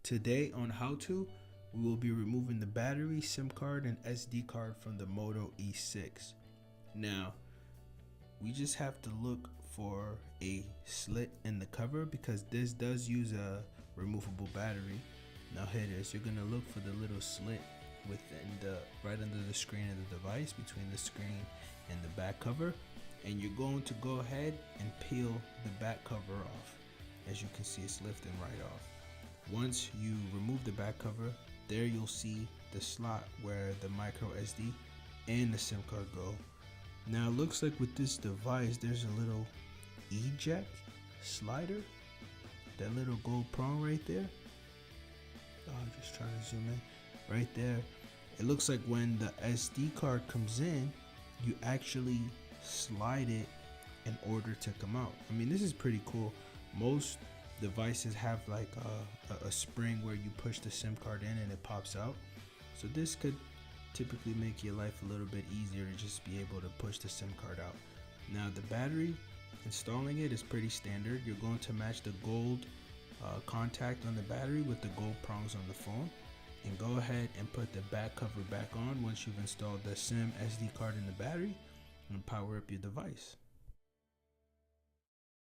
Today on How To, we will be removing the battery, SIM card, and SD card from the Moto E6. Now, we just have to look for a slit in the cover because this does use a removable battery. Now here it is. You're gonna look for the little slit within right under the screen of the device, between the screen and the back cover, and you're going to go ahead and peel the back cover off. As you can see, it's lifting right off. Once you remove the back cover, there you'll see the slot where the micro SD and the SIM card go. Now it looks like with this device there's a little eject slider, that little gold prong right there. I'm just trying to zoom in right there. It looks like when the SD card comes in, you actually slide it in order to come out. I mean, this is pretty cool. Most devices have like a spring where you push the SIM card in and it pops out. So this could typically make your life a little bit easier to just be able to push the SIM card out. Now the battery, installing it is pretty standard. You're going to match the gold contact on the battery with the gold prongs on the phone, and go ahead and put the back cover back on once you've installed the SIM, SD card, and the battery, and power up your device.